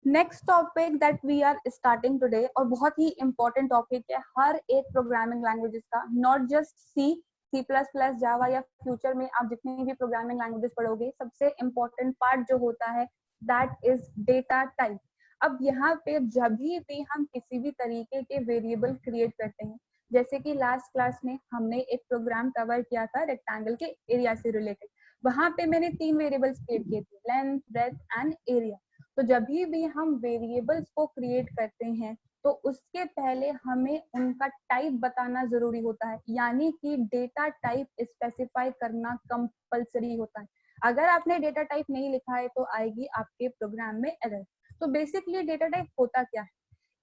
Next topic that we are starting today, और बहुत ही इंपॉर्टेंट टॉपिक है हर एक प्रोग्रामिंग लैंग्वेजेस का, not just C plus plus, Java या फ्यूचर में आप जितनी भी प्रोग्रामिंग लैंग्वेजेस पढ़ोगे, सबसे इम्पोर्टेंट पार्ट जो होता है दैट इज डेटा टाइप। अब यहाँ पे जब भी हम किसी भी तरीके के वेरिएबल क्रिएट करते हैं, जैसे कि लास्ट क्लास में हमने एक प्रोग्राम कवर किया था रेक्टेंगल के एरिया से रिलेटेड, वहां पे मैंने 3 वेरिएबल्स क्रिएट किए थे, लेंथ, ब्रेड्थ एंड एरिया। तो जब भी हम वेरिएबल्स को क्रिएट करते हैं तो उसके पहले हमें उनका टाइप बताना जरूरी होता है, यानी कि डेटा टाइप स्पेसिफाई करना कंपलसरी होता है। अगर आपने डेटा टाइप नहीं लिखा है तो आएगी आपके प्रोग्राम में एरर। तो बेसिकली डेटा टाइप होता क्या है?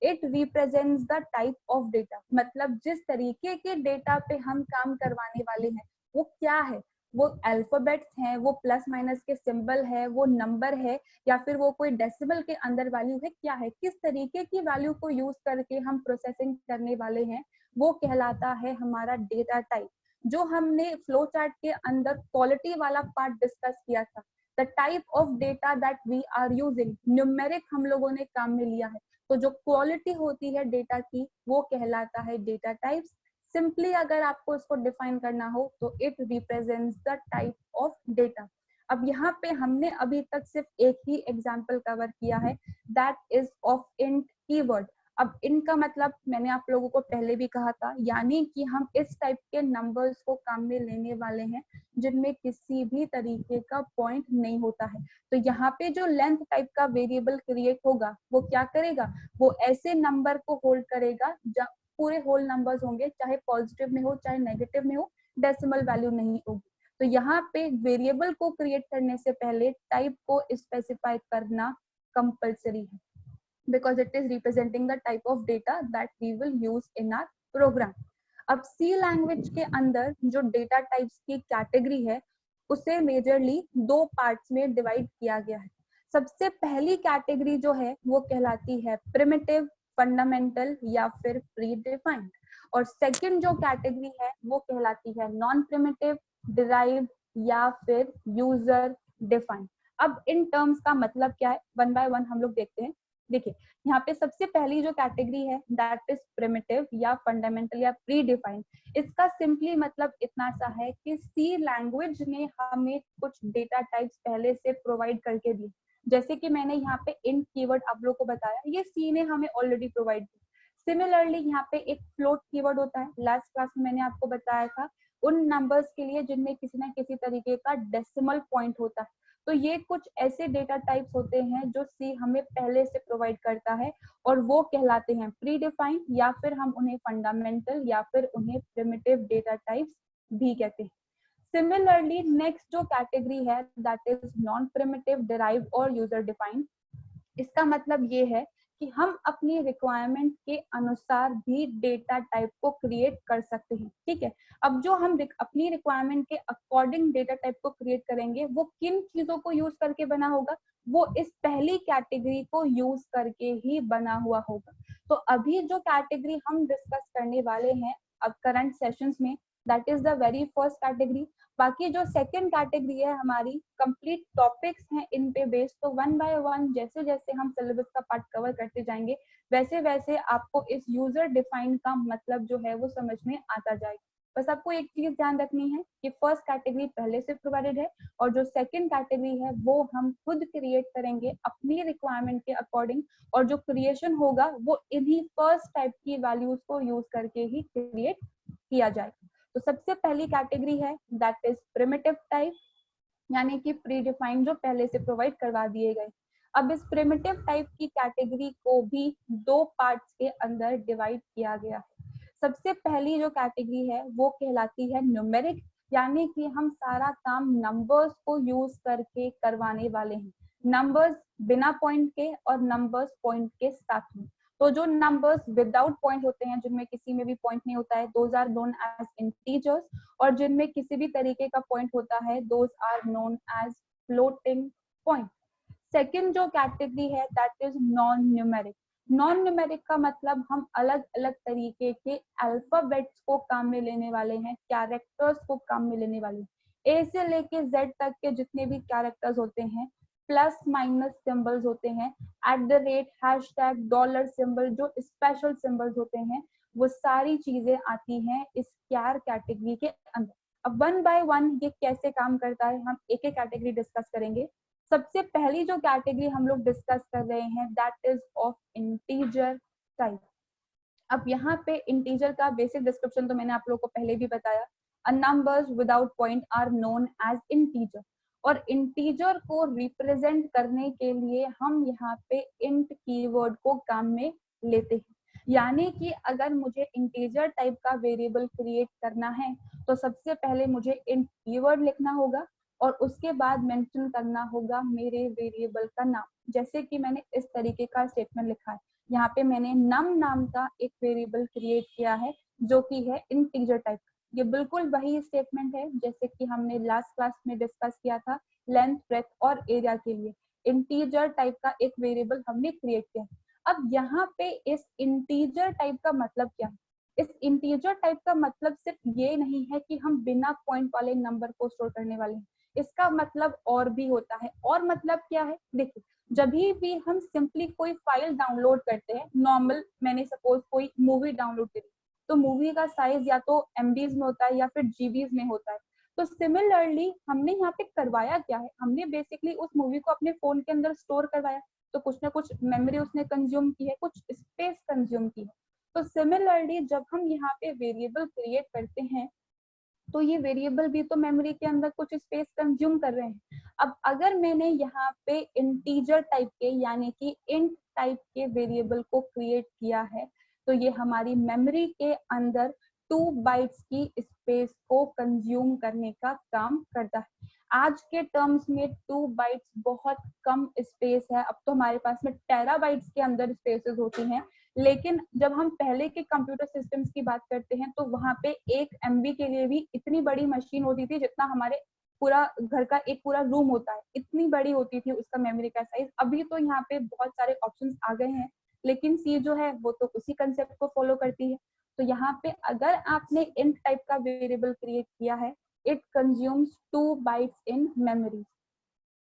It represents the type of data, मतलब जिस तरीके के डेटा पे हम काम करवाने वाले हैं वो क्या है, वो अल्फाबेट्स हैं, वो प्लस माइनस के सिंबल है, वो नंबर है, या फिर वो कोई डेसिमल के अंदर वैल्यू है, क्या है, किस तरीके की वैल्यू को यूज करके हम प्रोसेसिंग करने वाले हैं, वो कहलाता है हमारा डेटा टाइप। जो हमने फ्लो चार्ट के अंदर क्वालिटी वाला पार्ट डिस्कस किया था, the type of data that we are using, numeric हम लोगों ने काम में लिया है, तो जो क्वालिटी होती है डेटा की वो कहलाता है डेटा टाइप्स। सिंपली अगर आपको इसको डिफाइन करना हो तो it represents the type of data. अब यहाँ पे हमने अभी तक सिर्फ एक ही एग्जांपल कवर किया है, that is of int keyword. अब इंट का मतलब मैंने आप लोगों को पहले भी कहा था, यानी कि हम इस टाइप के नंबर्स को काम में लेने वाले हैं जिनमें किसी भी तरीके का पॉइंट नहीं होता है। तो यहाँ पे जो लेंथ टाइप का वेरिएबल क्रिएट होगा वो क्या करेगा, वो ऐसे नंबर को होल्ड करेगा, पूरे होल नंबर्स होंगे, चाहे पॉजिटिव में हो चाहे नेगेटिव में हो, डेसिमल वैल्यू नहीं होगी। तो यहाँ पे वेरिएबल को क्रिएट करने से पहले टाइप को स्पेसिफाई करना कंपलसरी है, because it is representing the type of data that we will use in our program. अब सी लैंग्वेज के अंदर जो डेटा टाइप्स की कैटेगरी है उसे मेजरली 2 पार्ट्स में डिवाइड किया गया है। सबसे पहली कैटेगरी जो है वो कहलाती है प्रिमिटिव, फंडामेंटल या फिर प्री डिफाइंड, और सेकंड जो कैटेगरी है वो कहलाती है नॉन प्रिमिटिव, डिराइव्ड या फिर यूजर डिफाइंड। अब इन टर्म्स का मतलब क्या है, वन बाय वन हम लोग देखते हैं। देखिए यहाँ पे सबसे पहली जो कैटेगरी है दैट इज प्रिमिटिव या फंडामेंटल या प्री डिफाइंड। इसका सिंपली मतलब इतना सा है कि सी लैंग्वेज ने हमें कुछ डेटा टाइप्स पहले से प्रोवाइड करके दी, जैसे कि मैंने यहाँ पे इंट कीवर्ड आप लोग को बताया, ये सी ने हमें ऑलरेडी प्रोवाइड किया। सिमिलरली यहाँ पे एक फ्लोट कीवर्ड होता है, लास्ट क्लास में मैंने आपको बताया था उन नंबर्स के लिए जिनमें किसी ना किसी तरीके का डेसिमल पॉइंट होता है। तो ये कुछ ऐसे डेटा टाइप्स होते हैं जो सी हमें पहले से प्रोवाइड करता है और वो कहलाते हैं प्री डिफाइंड, या फिर हम उन्हें फंडामेंटल या फिर उन्हें प्रिमिटिव डेटा टाइप्स भी कहते हैं। सिमिलरली नेक्स्ट जो कैटेगरी है that is non primitive, derived और यूजर डिफाइंड। इसका मतलब ये है कि हम अपनी रिक्वायरमेंट के अनुसार भी डेटा टाइप को क्रिएट कर सकते हैं, ठीक है। अब जो हम अपनी रिक्वायरमेंट के अकॉर्डिंग डेटा टाइप को क्रिएट करेंगे वो किन चीजों को यूज करके बना होगा, वो इस पहली कैटेगरी को यूज करके ही बना हुआ होगा। तो अभी जो कैटेगरी हम डिस्कस करने वाले हैं अब करंट सेशंस में, that is the very first category. बाकी जो सेकंड कैटेगरी है हमारी कंप्लीट टॉपिक्स हैं इन पे बेस्ड, तो वन बाय वन जैसे जैसे हम सिलेबस का पार्ट कवर करते जाएंगे वैसे वैसे आपको इस यूजर डिफाइंड का मतलब जो है वो समझ में आता जाएगा। बस आपको एक चीज ध्यान रखनी है कि फर्स्ट कैटेगरी पहले से प्रोवाइडेड है और जो सेकंड कैटेगरी है वो हम खुद क्रिएट करेंगे अपनी रिक्वायरमेंट के अकॉर्डिंग, और जो क्रिएशन होगा वो इन्हीं फर्स्ट टाइप की वैल्यूज को यूज करके ही क्रिएट किया जाएगा। तो सबसे पहली कैटेगरी है दैट इज प्रिमिटिव टाइप, यानी कि प्री डिफाइंड जो पहले से प्रोवाइड करवा दिए गए। अब इस प्रिमिटिव टाइप की कैटेगरी को भी 2 पार्ट्स के अंदर डिवाइड किया गया है। सबसे पहली जो कैटेगरी है वो कहलाती है न्यूमेरिक, यानी कि हम सारा काम नंबर्स को यूज करके करवाने वाले हैं, नंबर्स बिना पॉइंट के और नंबर्स पॉइंट के साथ में। तो जो नंबर्स विदाउट पॉइंट होते हैं, जिनमें किसी में भी पॉइंट नहीं होता है, those are known as integers, और जिनमें किसी भी तरीके का पॉइंट होता है those are known as floating point. Second जो कैटेगरी है that is non numeric. Non numeric का मतलब हम अलग अलग तरीके के अल्फाबेट्स को काम में लेने वाले हैं, कैरेक्टर्स को काम में लेने वाले हैं। ए से लेके जेड तक के जितने भी कैरेक्टर्स होते हैं प्लस माइनस सिंबल्स होते हैं, @ हैशटैग डॉलर सिंबल, जो स्पेशल सिंबल्स होते हैं, वो सारी चीजें आती हैं इस क्यार कैटेगरी के अंदर। अब वन बाय वन ये कैसे काम करता है हम एक एक कैटेगरी डिस्कस करेंगे। सबसे पहली जो कैटेगरी हम लोग डिस्कस कर रहे हैं that is of integer type. अब यहाँ पे इंटीजर का बेसिक डिस्क्रिप्शन तो मैंने आप लोगों को पहले भी बताया, a numbers without point are known as integer. और इंटीजर को रिप्रेजेंट करने के लिए हम यहाँ पे इंट कीवर्ड को काम में लेते हैं। यानी कि अगर मुझे इंटीजर टाइप का वेरिएबल क्रिएट करना है तो सबसे पहले मुझे इंट कीवर्ड लिखना होगा और उसके बाद मेंशन करना होगा मेरे वेरिएबल का नाम। जैसे कि मैंने इस तरीके का स्टेटमेंट लिखा है, यहाँ पे मैंने नम नाम का एक वेरिएबल क्रिएट किया है जो कि है इंटीजर टाइप। ये बिल्कुल वही स्टेटमेंट है जैसे कि हमने लास्ट क्लास में डिस्कस किया था लेंथ, ब्रेथ और एरिया के लिए। इंटीजर टाइप का एक वेरिएबल हमने क्रिएट किया। अब यहाँ पे इस इंटीजर टाइप का मतलब क्या है? इस इंटीजर टाइप का मतलब सिर्फ ये नहीं है कि हम बिना पॉइंट वाले नंबर को स्टोर करने वाले हैं, इसका मतलब और भी होता है। और मतलब क्या है, देखिए जब भी हम सिंपली कोई फाइल डाउनलोड करते हैं, नॉर्मल मैंने सपोज कोई मूवी डाउनलोड करी तो मूवी का साइज या तो एमबीज में होता है या फिर जीबीज में होता है। तो सिमिलरली हमने यहाँ पे करवाया क्या है, हमने बेसिकली उस मूवी को अपने फोन के अंदर स्टोर करवाया, तो कुछ ना कुछ मेमोरी उसने कंज्यूम की है, कुछ स्पेस कंज्यूम की है। तो सिमिलरली जब हम यहाँ पे वेरिएबल क्रिएट करते हैं तो ये वेरिएबल भी तो मेमोरी के अंदर कुछ स्पेस कंज्यूम कर रहे हैं। अब अगर मैंने यहाँ पे इंटीजर टाइप के यानी कि इंट टाइप के वेरिएबल को क्रिएट किया है तो ये हमारी मेमोरी के अंदर 2 बाइट्स की स्पेस को कंज्यूम करने का काम करता है। आज के टर्म्स में 2 बाइट्स बहुत कम स्पेस है, अब तो हमारे पास में टेराबाइट्स के अंदर स्पेसेस होती हैं। लेकिन जब हम पहले के कंप्यूटर सिस्टम्स की बात करते हैं तो वहां पे 1 MB के लिए भी इतनी बड़ी मशीन होती थी जितना हमारे पूरा घर का एक पूरा रूम होता है, इतनी बड़ी होती थी उसका मेमोरी का साइज। अभी तो यहाँ पे बहुत सारे ऑप्शंस आ गए हैं लेकिन सी जो है वो तो उसी कंसेप्ट को फॉलो करती है। तो यहाँ पे अगर आपने इंट टाइप का वेरिएबल क्रिएट किया है, it consumes 2 bytes in memory.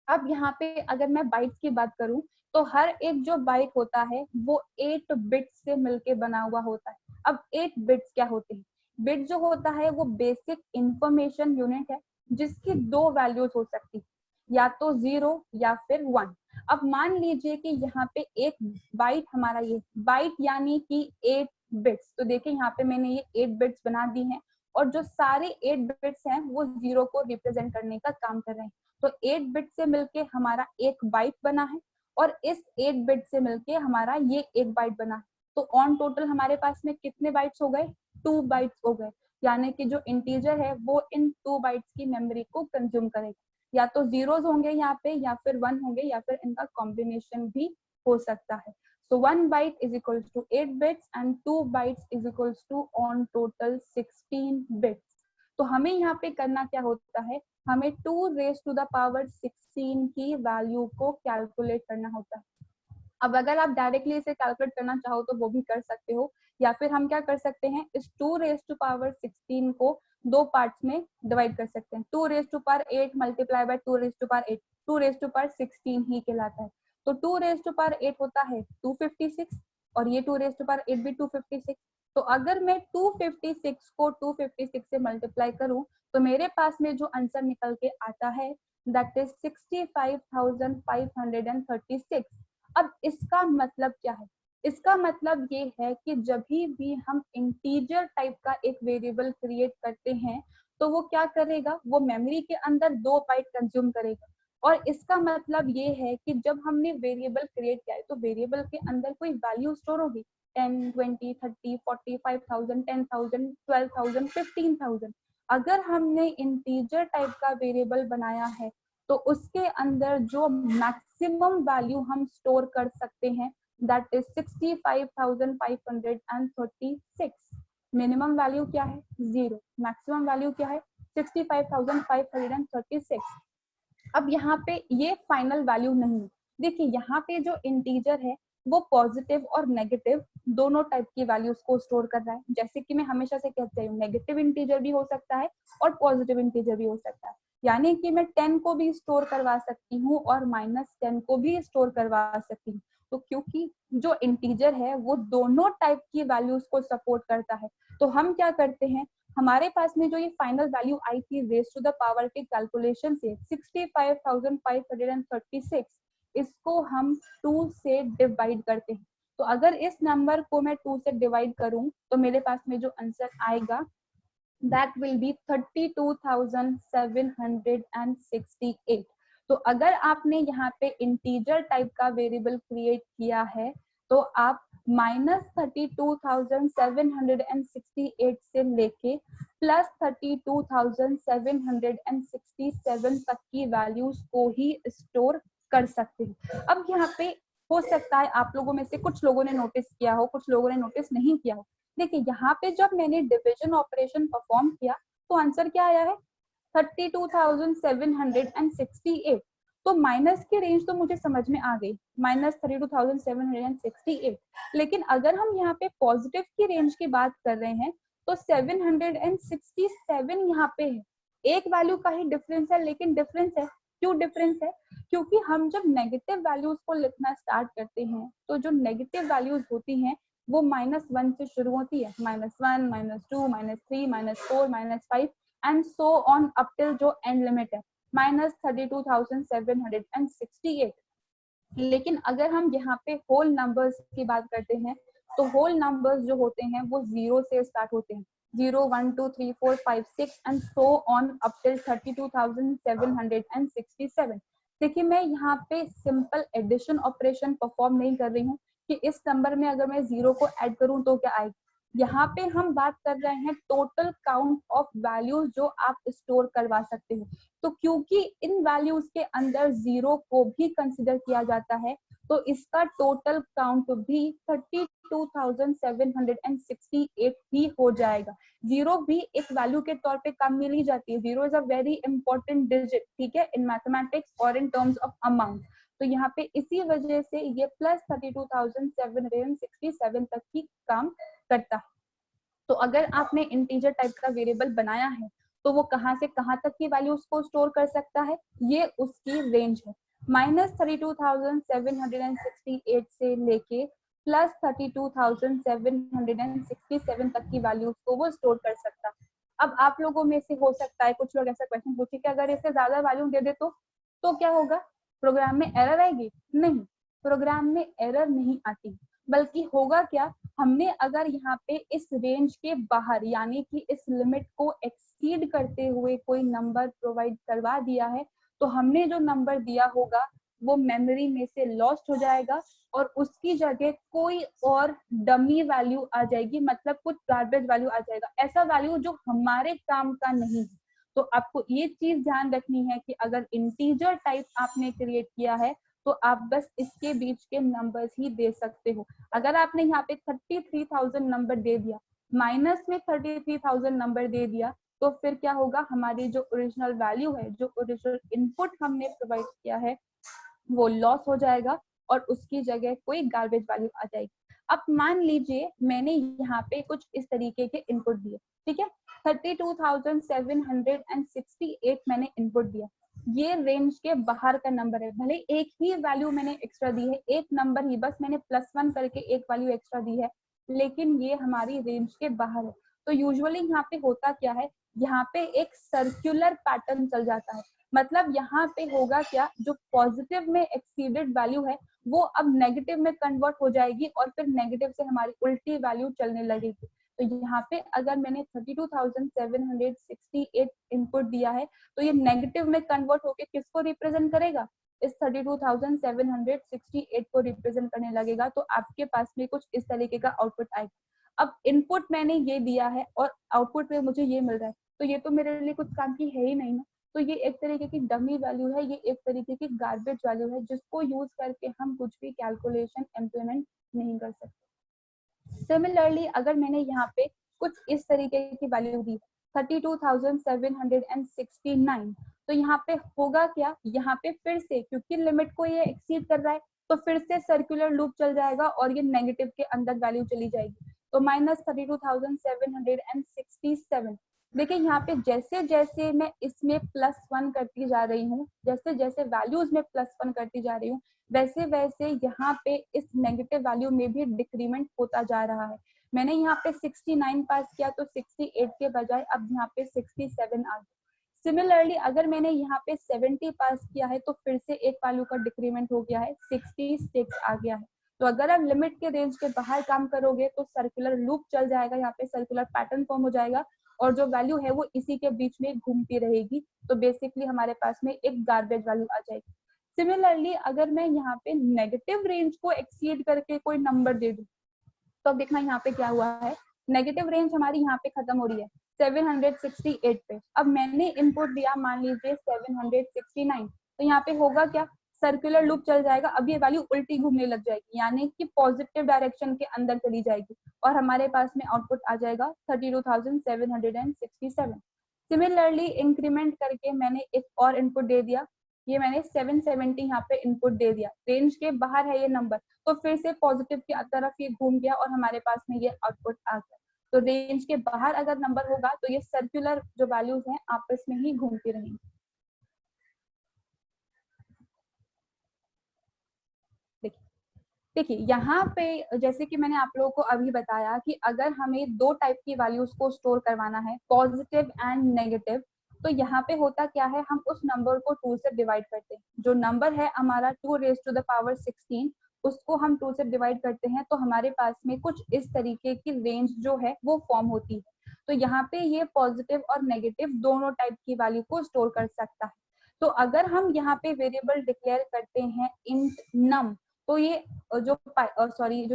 अब यहाँ पे अगर मैं बाइट्स की बात करूं तो हर एक जो बाइट होता है वो 8 बिट्स से मिलके बना हुआ होता है। अब 8 बिट्स क्या होते हैं? बिट जो होता है वो बेसिक इंफॉर्मेशन यूनिट है जिसकी 2 वैल्यूज हो सकती है, या तो 0 या फिर 1। अब मान लीजिए कि यहाँ पे एक बाइट हमारा ये बाइट यानी कि 8 बिट्स, तो देखिए यहाँ पे मैंने ये 8 बिट्स बना दी हैं और जो सारे 8 बिट्स हैं वो 0 को रिप्रेजेंट करने का काम कर रहे हैं। तो 8 बिट से मिलके हमारा एक बाइट बना है और इस 8 बिट से मिलके हमारा ये एक बाइट बना है। तो ऑन टोटल हमारे पास में कितने बाइट्स हो गए? 2 बाइट्स हो गए। यानी कि जो इंटीजर है वो इन 2 बाइट्स की मेमोरी को कंज्यूम करेगा। या तो जीरोस होंगे यहाँ पे या फिर 1 होंगे या फिर इनका कॉम्बिनेशन भी हो सकता है। So 1 byte is equals to 8 bits and 2 bytes is equals to on total 16 bits. तो हमें यहाँ पे करना क्या होता है, हमें 2 raised to the power 16 की वैल्यू को कैलकुलेट करना होता है। अब अगर आप डायरेक्टली इसे कैलकुलेट करना चाहो तो वो भी कर सकते हो, या फिर हम क्या कर सकते हैं, इस 2 raised to power 16 को 2 पार्ट्स में डिवाइड कर सकते हैं। 2 raised to power 8 multiply by 2 raised to power 8, 2 raised to power 16 ही कहलाता है। तो 2 raised to power 8 होता है 256 और ये 2 raised to power 8 भी 256। तो अगर मैं 256 को 256 से मल्टीप्लाई करूं तो मेरे पास में जो आंसर निकल के आता है दैट इज 65,536। अब इसका मतलब क्या है? इसका मतलब ये है कि जब भी हम इंटीजर टाइप का एक वेरिएबल क्रिएट करते हैं तो वो क्या करेगा, वो मेमोरी के अंदर 2 बाइट कंज्यूम करेगा। और इसका मतलब ये है कि जब हमने वेरिएबल क्रिएट किया है तो वेरिएबल के अंदर कोई वैल्यू स्टोर होगी, 10, 20, 30, 40, 5,000, 10,000, 12,000, 15,000। अगर हमने इंटीजर टाइप का वेरिएबल बनाया है तो उसके अंदर जो मैक्सिमम वैल्यू हम स्टोर कर सकते हैं दैट इज 65,536। मिनिमम वैल्यू क्या है? 0। मैक्सिमम वैल्यू क्या है? 65,536। अब यहाँ पे ये फाइनल वैल्यू नहीं है। देखिए यहाँ पे जो इंटीजर है वो पॉजिटिव और नेगेटिव दोनों टाइप की वैल्यूज को स्टोर कर रहा है। जैसे कि मैं हमेशा से कहती हूँ नेगेटिव इंटीजर भी हो सकता है और पॉजिटिव इंटीजर भी हो सकता है। यानी कि मैं 10 को भी स्टोर करवा सकती हूँ और -10 को भी स्टोर करवा सकती हूँ। तो क्योंकि जो इंटीजर है वो दोनों टाइप की वैल्यूज को सपोर्ट करता है, तो हम क्या करते हैं, हमारे पास में जो ये फाइनल वैल्यू आई थी रेज टू द पावर के कैलकुलेशन से 65,536, इसको हम 2 से डिवाइड करते हैं। तो अगर इस नंबर को मैं 2 से डिवाइड करूं तो मेरे पास में जो आंसर आएगा that will be 32,768। तो अगर आपने यहाँ पे इंटीजर टाइप का वेरिएबल क्रिएट किया है तो आप -32,768 से लेके +32,767 तक की वैल्यूज को ही स्टोर कर सकते हैं। अब यहाँ पे हो सकता है आप लोगों में से कुछ लोगों ने नोटिस किया हो, कुछ लोगों ने नोटिस नहीं किया हो। देखिए यहाँ पे जब मैंने डिविजन ऑपरेशन परफॉर्म किया तो आंसर क्या आया है 32,768। तो माइनस की रेंज तो मुझे समझ में आ गई, -32,768। लेकिन अगर हम यहाँ पे पॉजिटिव की रेंज की बात कर रहे हैं तो 767 यहाँ पे है। एक वैल्यू का ही डिफरेंस है, लेकिन डिफरेंस है, क्यों डिफरेंस है? क्योंकि हम जब नेगेटिव वैल्यूज को लिखना स्टार्ट करते हैं तो जो नेगेटिव वैल्यूज होती हैं वो -1 से शुरू होती है, -1, -2, -3, -4, -5 and so on up till जो एंड लिमिट है -32,768। लेकिन अगर हम यहाँ पे होल नंबर्स की बात करते हैं तो होल नंबर्स जो होते हैं वो 0 से स्टार्ट होते हैं, 0, 1, 2, 3, 4, 5, 6 and so on up till 32,767। देखिए मैं यहाँ पे सिंपल एडिशन ऑपरेशन परफॉर्म नहीं कर रही हूँ कि इस नंबर में अगर मैं 0 को ऐड करूं तो क्या आएगा। यहाँ पे हम बात कर रहे हैं टोटल काउंट ऑफ वैल्यूज जो आप स्टोर करवा सकते हो। तो क्योंकि इन वैल्यूज के अंदर 0 को भी कंसिडर किया जाता है तो इसका टोटल काउंट भी 32,768 ही हो जाएगा। 0 भी एक वैल्यू के तौर पे काम में ली जाती है। 0 is a very important digit, ठीक है, इन मैथमेटिक्स और इन टर्म्स ऑफ अमाउंट। तो यहाँ पे इसी वजह से ये +32,767 तक ही काम करता है। तो अगर आपने इंटीजर टाइप का वेरिएबल बनाया है तो वो कहाँ से कहाँ तक की वैल्यूज को स्टोर कर सकता है, ये उसकी रेंज है, -32,768 से लेके +32,767 तक की वैल्यूज को वो स्टोर कर सकता है। अब आप लोगों में से हो सकता है कुछ लोग ऐसा क्वेश्चन पूछे कि अगर इससे ज्यादा वैल्यू दे दे तो क्या होगा, प्रोग्राम में एरर आएगी? नहीं, प्रोग्राम में एरर नहीं आती, बल्कि होगा क्या, हमने अगर यहाँ पे इस रेंज के बाहर यानी कि इस लिमिट को एक्सीड करते हुए कोई नंबर प्रोवाइड करवा दिया है तो हमने जो नंबर दिया होगा वो मेमोरी में से लॉस्ट हो जाएगा और उसकी जगह कोई और डमी वैल्यू आ जाएगी, मतलब कुछ गार्बेज वैल्यू आ जाएगा, ऐसा वैल्यू जो हमारे काम का नहीं है। तो आपको ये चीज ध्यान रखनी है कि अगर इंटीजर टाइप आपने क्रिएट किया है तो आप बस इसके बीच के नंबर्स ही दे सकते हो। अगर आपने यहाँ पे 33,000 नंबर दे दिया, माइनस में 33,000 नंबर दे दिया, तो फिर क्या होगा, हमारी जो ओरिजिनल वैल्यू है, जो ओरिजिनल इनपुट हमने प्रोवाइड किया है वो लॉस हो जाएगा और उसकी जगह कोई गार्बेज वैल्यू आ जाएगी। अब मान लीजिए मैंने यहाँ पे कुछ इस तरीके के इनपुट दिए, ठीक है, 32,768 मैंने इनपुट दिया, ये रेंज के बाहर का नंबर है, भले एक ही वैल्यू मैंने एक्स्ट्रा दी है, एक नंबर ही, बस मैंने +1 करके एक वैल्यू एक्स्ट्रा दी है, लेकिन ये हमारी रेंज के बाहर है। तो यूजुअली यहाँ पे होता क्या है, यहाँ पे एक सर्कुलर पैटर्न चल जाता है, मतलब यहाँ पे होगा क्या, जो पॉजिटिव में एक्सीडेड वैल्यू है वो अब नेगेटिव में कन्वर्ट हो जाएगी और फिर नेगेटिव से हमारी उल्टी वैल्यू चलने लगेगी। तो यहाँ पे अगर मैंने 32,768 इनपुट दिया है तो ये नेगेटिव में कन्वर्ट होके किसको रिप्रेजेंट करेगा, इस 32,768 को रिप्रेजेंट करने लगेगा। तो आपके पास में कुछ इस तरीके का आउटपुट आएगा। अब इनपुट मैंने ये दिया है और आउटपुट में मुझे ये मिल रहा है, तो ये तो मेरे लिए कुछ काम की है ही नहीं ना, तो ये एक तरीके की डमी वैल्यू है, ये एक तरीके की गार्बेज वैल्यू है जिसको यूज करके हम कुछ भी कैलकुलेशन इम्प्लीमेंट नहीं कर सकते। सिमिलरली अगर मैंने यहाँ पे कुछ इस तरीके की वैल्यू दी 32,769, तो यहाँ पे होगा क्या, यहाँ पे फिर से क्योंकि लिमिट को ये एक्सीड कर रहा है तो फिर से सर्कुलर लूप चल जाएगा और ये नेगेटिव के अंदर वैल्यू चली जाएगी। तो -32,767 देखिए यहाँ पे जैसे जैसे मैं इसमें +1 करती जा रही हूँ, जैसे जैसे वैल्यूज में +1 करती जा रही हूँ, वैसे वैसे यहाँ पे इस नेगेटिव वैल्यू में भी डिक्रीमेंट होता जा रहा है। मैंने यहाँ पे 69 पास किया तो 68 के बजाय अब यहाँ पे 67 आ गया। सिमिलरली अगर मैंने यहाँ पे 70 पास किया है तो फिर से एक वैल्यू का डिक्रीमेंट हो गया है, 66 आ गया है। तो अगर आप लिमिट के रेंज के बाहर काम करोगे तो सर्कुलर लूप चल जाएगा, यहाँ पे सर्कुलर पैटर्न फॉर्म हो जाएगा और जो वैल्यू है वो इसी के बीच में घूमती रहेगी। तो बेसिकली हमारे पास में एक गार्बेज वैल्यू आ जाएगी। सिमिलरली अगर मैं यहाँ पे नेगेटिव रेंज को एक्सीड करके कोई नंबर दे दूं तो अब देखना यहाँ पे क्या हुआ है, नेगेटिव रेंज हमारी यहाँ पे खत्म हो रही है 768 पे। अब मैंने इनपुट दिया मान लीजिए 769, तो यहाँ पे होगा क्या, सर्कुलर लूप चल जाएगा। अब ये वैल्यू उल्टी घूमने लग जाएगी, यानी कि पॉजिटिव डायरेक्शन के अंदर चली जाएगी और हमारे पास में आउटपुट आ जाएगा 32,767। सिमिलरली इंक्रीमेंट करके मैंने एक और इनपुट दे दिया, ये मैंने 770 यहाँ पे इनपुट दे दिया, रेंज के बाहर है ये नंबर, तो फिर से पॉजिटिव की तरफ ये घूम गया और हमारे पास में ये आउटपुट आ गया। तो रेंज के बाहर अगर नंबर होगा तो ये सर्कुलर जो वैल्यूज हैं आपस में ही घूमती रहेंगी। देखिए यहाँ पे जैसे कि मैंने आप लोगों को अभी बताया कि अगर हमें दो टाइप की वैल्यूज को स्टोर करवाना है, पॉजिटिव एंड नेगेटिव, तो यहाँ पे होता क्या है, हम उस नंबर को 2 से डिवाइड करते हैं। जो नंबर है हमारा 2⁻16, उसको हम 2 से डिवाइड करते हैं तो हमारे पास में कुछ इस तरीके की रेंज जो है वो फॉर्म होती है। तो यहाँ पे ये पॉजिटिव और नेगेटिव दोनों टाइप की वैल्यू को स्टोर कर सकता है। तो अगर हम यहाँ पे वेरिएबल डिक्लेयर करते हैं इंट नम, तो ये जो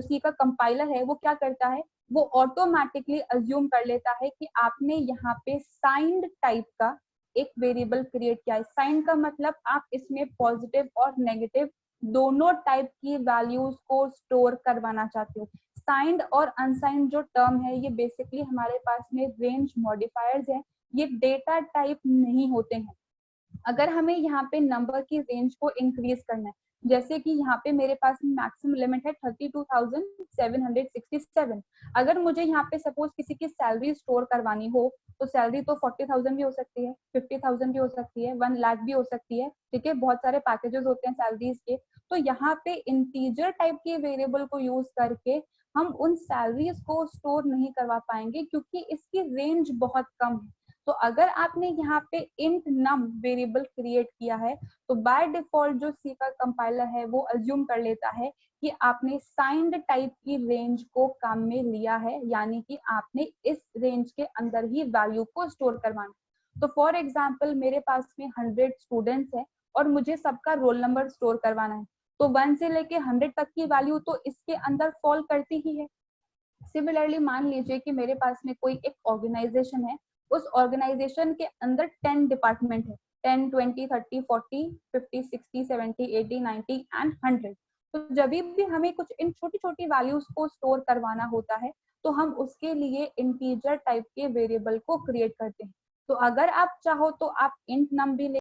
सी का कंपाइलर है वो क्या करता है, वो ऑटोमेटिकली अज्यूम कर लेता है कि आपने यहाँ पे साइंड टाइप का एक वेरिएबल क्रिएट किया है। साइंड का मतलब आप इसमें पॉजिटिव और नेगेटिव दोनों टाइप की वैल्यूज को स्टोर करवाना चाहते हो। साइंड और अनसाइंड जो टर्म है ये बेसिकली हमारे पास में रेंज मॉडिफायर्स है, ये डेटा टाइप नहीं होते हैं। अगर हमें यहाँ पे नंबर की रेंज को इंक्रीज करना है, जैसे कि यहाँ पे मेरे पास मैक्सिमम लिमिट है 32,767, अगर मुझे यहाँ पे सपोज किसी की सैलरी स्टोर करवानी हो तो सैलरी तो 40,000 भी हो सकती है, 50,000 भी हो सकती है, 1 लाख भी हो सकती है, ठीक है, बहुत सारे पैकेजेस होते हैं सैलरीज के। तो यहाँ पे इंटीजर टाइप के वेरिएबल को यूज करके हम उन सैलरीज को स्टोर नहीं करवा पाएंगे क्योंकि इसकी रेंज बहुत कम है। तो अगर आपने यहाँ पे इंट नम वेरिएबल क्रिएट किया है तो बाय डिफॉल्ट जो सी का कंपाइलर है वो अज्यूम कर लेता है कि आपने साइंड टाइप की रेंज को काम में लिया है, यानी कि आपने इस रेंज के अंदर ही वैल्यू को स्टोर करवाना। तो फॉर एग्जाम्पल मेरे पास में 100 स्टूडेंट्स है और मुझे सबका रोल नंबर स्टोर करवाना है, तो 1 से लेके 100 तक की वैल्यू तो इसके अंदर फॉल करती ही है। सिमिलरली मान लीजिए कि मेरे पास में कोई एक ऑर्गेनाइजेशन है, उस ऑर्गेनाइजेशन के अंदर 10 डिपार्टमेंट है, 10, 20, 30, 40, 50, 60, 70, 80, 90 एंड 100। तो जब भी हमें कुछ इन छोटी छोटी वैल्यूज को स्टोर करवाना होता है तो हम उसके लिए इंटीजर टाइप के वेरिएबल को क्रिएट करते हैं। तो अगर आप चाहो तो आप इंट नम भी ले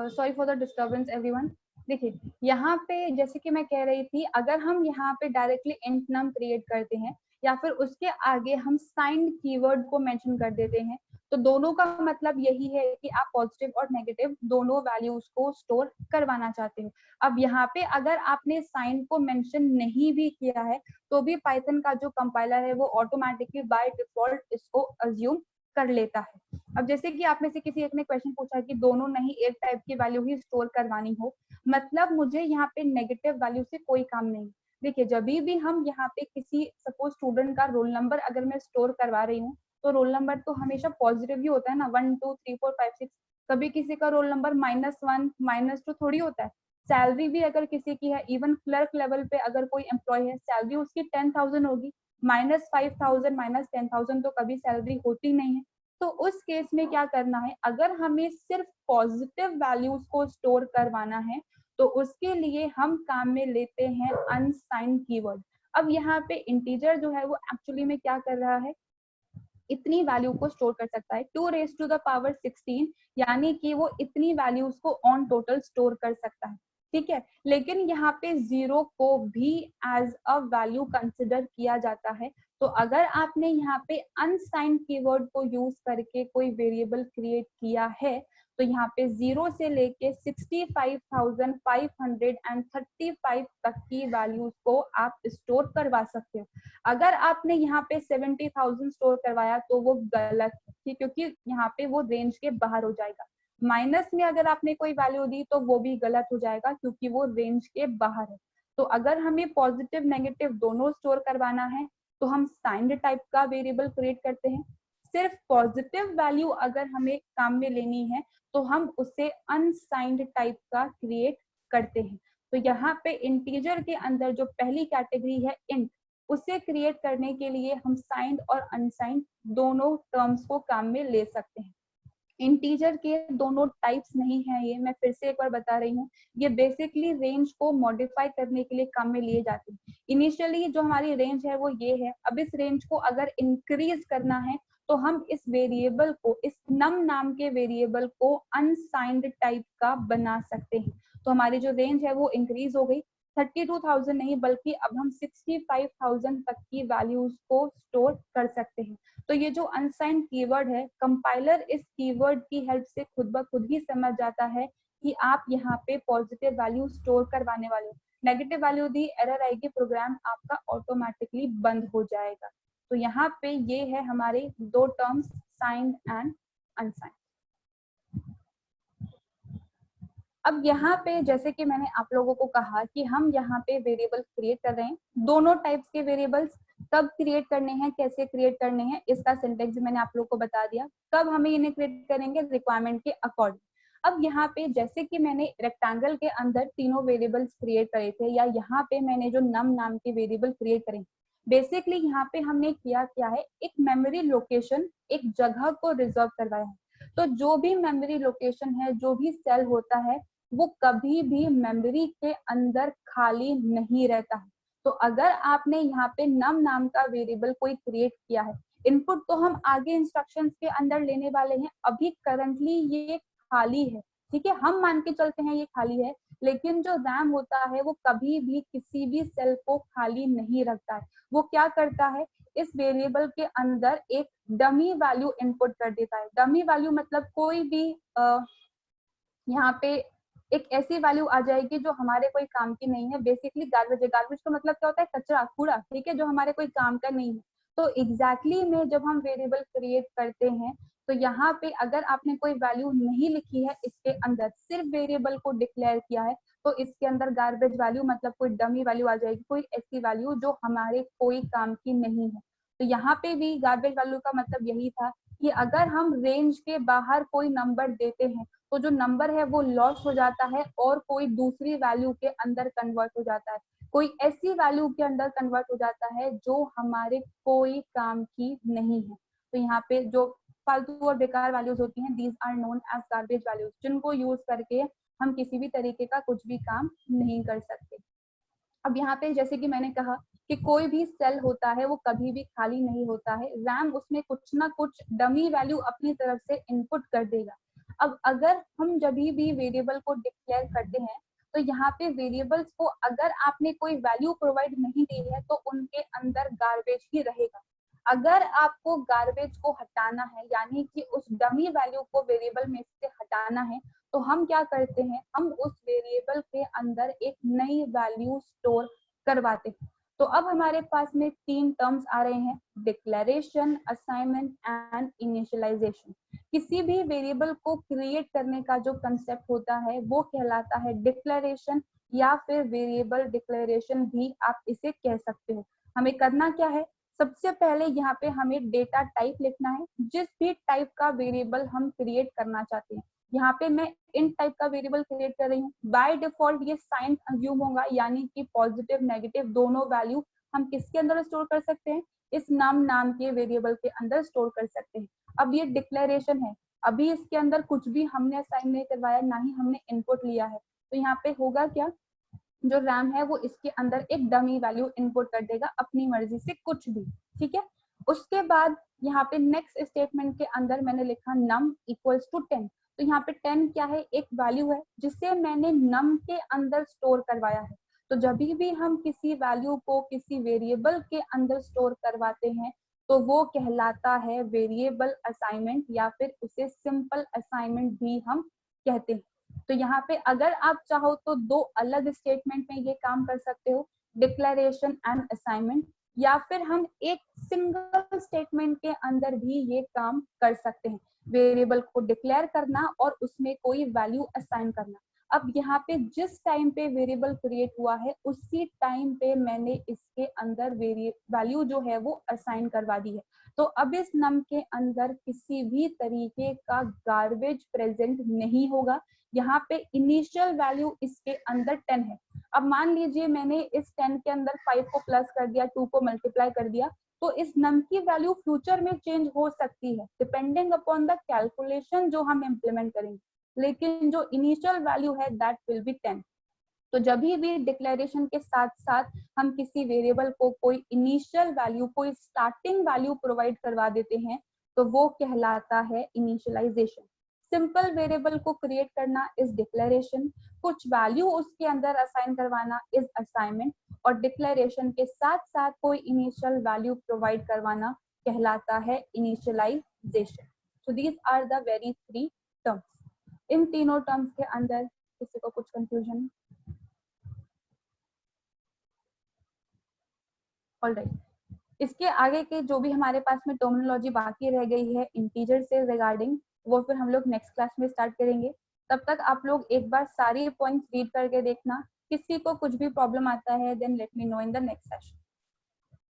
sorry for the disturbance everyone. देखिए यहाँ पे जैसे कि मैं कह रही थी, अगर हम यहाँ पे डायरेक्टली इंट नम क्रिएट करते हैं या फिर उसके आगे हम साइंड कीवर्ड को मेंशन कर देते हैं, तो दोनों का मतलब यही है कि आप पॉजिटिव और नेगेटिव दोनों वैल्यूज को स्टोर करवाना चाहते हो। अब यहाँ पे अगर आपने साइन को मेंशन नहीं भी किया है तो भी पाइथन का जो कंपाइलर है वो ऑटोमेटिकली बाय डिफॉल्ट इसको अज्यूम कर लेता है। अब जैसे कि आप में से किसी एक ने क्वेश्चन पूछा कि दोनों नहीं एक टाइप की वैल्यू ही स्टोर करवानी हो, मतलब मुझे यहाँ पे नेगेटिव वैल्यू से कोई काम नहीं। देखिए जब भी हम यहाँ पे किसी सपोज स्टूडेंट का रोल नंबर अगर मैं स्टोर करवा रही हूँ तो रोल नंबर तो हमेशा पॉजिटिव ही होता है ना, 1 2 3 4 5 6, कभी किसी का रोल नंबर -1 -2 थोड़ी होता है। सैलरी भी अगर किसी की है, इवन क्लर्क लेवल पे अगर कोई एम्प्लॉय है, सैलरी उसकी 10,000 होगी, -5,000 -10,000 तो कभी सैलरी होती नहीं है। तो उस केस में क्या करना है, अगर हमें सिर्फ पॉजिटिव वैल्यूज को स्टोर करवाना है तो उसके लिए हम काम में लेते हैं अनसाइंड कीवर्ड। अब यहाँ पे इंटीजर जो है वो एक्चुअली में क्या कर रहा है, इतनी वैल्यू को स्टोर कर सकता है 2⁻16, यानी कि वो इतनी वैल्यूज को ऑन टोटल स्टोर कर सकता है, ठीक है। लेकिन यहाँ पे 0 को भी एज अ वैल्यू कंसिडर किया जाता है। तो अगर आपने यहाँ पे अनसाइंड कीवर्ड को यूज करके कोई वेरिएबल क्रिएट किया है तो यहाँ पे 0 से लेके 65,535 तक की वैल्यूज को आप स्टोर करवा सकते हो। अगर आपने यहाँ पे 70,000 स्टोर करवाया तो वो गलत है, क्योंकि यहाँ पे वो रेंज के बाहर हो जाएगा। माइनस में अगर आपने कोई वैल्यू दी तो वो भी गलत हो जाएगा क्योंकि वो रेंज के बाहर है। तो अगर हमें पॉजिटिव नेगेटिव दोनों स्टोर करवाना है तो हम साइंड टाइप का वेरिएबल क्रिएट करते हैं। सिर्फ पॉजिटिव वैल्यू अगर हमें काम में लेनी है तो हम उसे अनसाइंड टाइप का क्रिएट करते हैं। तो यहाँ पे इंटीजर के अंदर जो पहली कैटेगरी है इंट, उसे क्रिएट करने के लिए हम साइंड और अनसाइंड दोनों टर्म्स को काम में ले सकते हैं। इंटीजर के दोनों टाइप्स नहीं है, ये मैं फिर से एक बार बता रही हूँ, ये बेसिकली रेंज को मॉडिफाई करने के लिए काम में लिए जाते हैं। इनिशियली जो हमारी रेंज है वो ये है, अब इस रेंज को अगर इंक्रीज करना है तो हम इस वेरिएबल को, इस नम नाम के वेरिएबल को अनसाइंड टाइप का बना सकते हैं। तो हमारी जो रेंज है वो इंक्रीज हो गई, 32,000 नहीं बल्कि अब हम 65,000 तक की वैल्यूज को स्टोर कर सकते हैं। तो ये जो अनसाइंड कीवर्ड है, कंपाइलर इस कीवर्ड की हेल्प से खुद ब खुद ही समझ जाता है कि आप यहाँ पे पॉजिटिव वैल्यू स्टोर करवाने वाले हो। नेगेटिव वैल्यू दी, एरर आएगी, प्रोग्राम आपका ऑटोमेटिकली बंद हो जाएगा। तो यहाँ पे ये है हमारे दो टर्म्स, साइंड एंड अनसाइंड। अब यहाँ पे जैसे कि मैंने आप लोगों को कहा कि हम यहाँ पे वेरिएबल क्रिएट कर रहे हैं, दोनों टाइप्स के वेरिएबल्स कब क्रिएट करने हैं, कैसे क्रिएट करने हैं, इसका सिंटेक्स मैंने आप लोगों को बता दिया। कब हमें इन्हें क्रिएट करेंगे, रिक्वायरमेंट के अकॉर्डिंग। अब यहाँ पे जैसे कि मैंने रेक्टेंगल के अंदर तीनों वेरिएबल्स क्रिएट करे थे, या यहाँ पे मैंने जो नम नाम के वेरिएबल क्रिएट करे, बेसिकली यहाँ पे हमने किया क्या है, एक मेमोरी लोकेशन, एक जगह को रिजर्व करवाया है। तो जो भी मेमोरी लोकेशन है, जो भी सेल होता है, वो कभी भी मेमोरी के अंदर खाली नहीं रहता है। तो अगर आपने यहाँ पे नम नाम का वेरिएबल कोई क्रिएट किया है, इनपुट तो हम आगे इंस्ट्रक्शंस के अंदर लेने वाले हैं, अभी करंटली ये खाली है, ठीक है, हम मान के चलते हैं ये खाली है, लेकिन जो रैम होता है वो कभी भी किसी भी सेल को खाली नहीं रखता है। वो क्या करता है, इस वेरिएबल के अंदर एक डमी वैल्यू इनपुट कर देता है। डमी वैल्यू मतलब कोई भी यहाँ पे एक ऐसी वैल्यू आ जाएगी जो हमारे कोई काम की नहीं है। बेसिकली गार्बेज है, गार्बेज का मतलब क्या होता है, कचरा, कूड़ा, ठीक है, जो हमारे कोई काम का नहीं है। तो एग्जैक्टली में जब हम वेरिएबल क्रिएट करते हैं तो यहाँ पे अगर आपने कोई वैल्यू नहीं लिखी है इसके अंदर, सिर्फ वेरिएबल को डिक्लेयर किया है, तो इसके अंदर गार्बेज वैल्यू मतलब कोई डमी वैल्यू आ जाएगी, कोई ऐसी वैल्यू जो हमारे कोई काम की नहीं है। तो यहाँ पे भी गार्बेज वैल्यू का मतलब यही था कि अगर हम रेंज के बाहर कोई नंबर देते हैं तो जो नंबर है वो लॉस हो जाता है और कोई दूसरी वैल्यू के अंदर कन्वर्ट हो जाता है, कोई ऐसी वैल्यू के अंदर कन्वर्ट हो जाता है जो हमारे कोई काम की नहीं है। तो यहाँ पे जो फालतू और बेकार वैल्यूज होती हैं, these are known as garbage values, जिनको यूज करके हम किसी भी तरीके का कुछ भी काम नहीं कर सकते। अब यहाँ पे जैसे कि मैंने कहा कि कोई भी सेल होता है वो कभी भी खाली नहीं होता है, रैम उसमें कुछ ना कुछ डमी वैल्यू अपनी तरफ से इनपुट कर देगा। अब अगर हम जब भी वेरिएबल को डिक्लेयर करते हैं तो यहाँ पे वेरिएबल्स को अगर आपने कोई वैल्यू प्रोवाइड नहीं दी है तो उनके अंदर गार्बेज ही रहेगा। अगर आपको गार्बेज को हटाना है, यानी कि उस डमी वैल्यू को वेरिएबल में से हटाना है, तो हम क्या करते हैं, हम उस वेरिएबल के अंदर एक नई वैल्यू स्टोर करवाते हैं। तो अब हमारे पास में तीन टर्म्स आ रहे हैं, डिक्लेरेशन, असाइनमेंट एंड इनिशियलाइजेशन। किसी भी वेरिएबल को क्रिएट करने का जो कंसेप्ट होता है वो कहलाता है डिक्लेरेशन, या फिर वेरिएबल डिक्लेरेशन भी आप इसे कह सकते हो। हमें करना क्या है, सबसे पहले यहाँ पे हमें डेटा टाइप लिखना है, जिस भी टाइप का वेरिएबल हम क्रिएट करना चाहते हैं। यहाँ पे मैं int टाइप का वेरिएबल क्रिएट कर रही हूँ। बाय डिफॉल्ट ये साइन अज्यूम होगा, यानी कि पॉजिटिव नेगेटिव दोनों वैल्यू हम किसके अंदर स्टोर कर सकते हैं, इस नम नाम के वेरिएबल के अंदर स्टोर कर सकते हैं। अब ये डिक्लेरेशन है, अभी इसके अंदर कुछ भी हमने असाइन नहीं करवाया, ना ही हमने इनपुट लिया है। तो यहाँ पे होगा क्या, जो रैम है वो इसके अंदर एक डमी वैल्यू इनपुट कर देगा अपनी मर्जी से कुछ भी, ठीक है। उसके बाद यहाँ पे नेक्स्ट स्टेटमेंट के अंदर मैंने लिखा num इक्वल्स टू 10। तो यहाँ पे 10 क्या है, एक वैल्यू है जिसे मैंने num के अंदर स्टोर करवाया है। तो जब भी हम किसी वैल्यू को किसी वेरिएबल के अंदर स्टोर करवाते हैं तो वो कहलाता है वेरिएबल असाइनमेंट, या फिर उसे सिंपल असाइनमेंट भी हम कहते हैं। तो यहाँ पे अगर आप चाहो तो दो अलग स्टेटमेंट में ये काम कर सकते हो, डिक्लेरेशन एंड असाइनमेंट, या फिर हम एक सिंगल स्टेटमेंट के अंदर भी ये काम कर सकते हैं, वेरिएबल को डिक्लेयर करना और उसमें कोई वैल्यू असाइन करना। अब यहाँ पे जिस टाइम पे वेरिएबल क्रिएट हुआ है उसी टाइम पे मैंने इसके अंदर वैल्यू जो है वो असाइन करवा दी है। तो अब इस नम के अंदर किसी भी तरीके का गार्बेज प्रेजेंट नहीं होगा। यहाँ पे इनिशियल वैल्यू इसके अंदर 10 है। अब मान लीजिए मैंने इस 10 के अंदर 5 को प्लस कर दिया, 2 को मल्टीप्लाई कर दिया, तो इस नम की वैल्यू फ्यूचर में चेंज हो सकती है डिपेंडिंग अपॉन द कैलकुलेशन जो हम इम्प्लीमेंट करेंगे, लेकिन जो इनिशियल वैल्यू है दैट विल बी 10। तो जब भी डिक्लेरेशन के साथ साथ हम किसी वेरिएबल को कोई इनिशियल वैल्यू, कोई स्टार्टिंग वैल्यू प्रोवाइड करवा देते हैं तो वो कहलाता है इनिशियलाइजेशन। सिंपल वेरिएबल को क्रिएट करना इज डिक्लेरेशन, कुछ वैल्यू उसके अंदर असाइन करवाना इज असाइनमेंट, और डिक्लेरेशन के साथ साथ कोई इनिशियल वैल्यू प्रोवाइड करवाना कहलाता है initialization. So these are the very 3 terms. इन तीनों टर्म्स के अंदर किसी को कुछ कंफ्यूजन? ऑलराइट, इसके आगे के जो भी हमारे पास में टर्मिनोलॉजी बाकी रह गई है इंटीजर से रिगार्डिंग, वो फिर हम लोग नेक्स्ट क्लास में स्टार्ट करेंगे। तब तक आप लोग एक बार सारे पॉइंट्स रीड करके देखना, किसी को कुछ भी प्रॉब्लम आता है then let me know in the next session.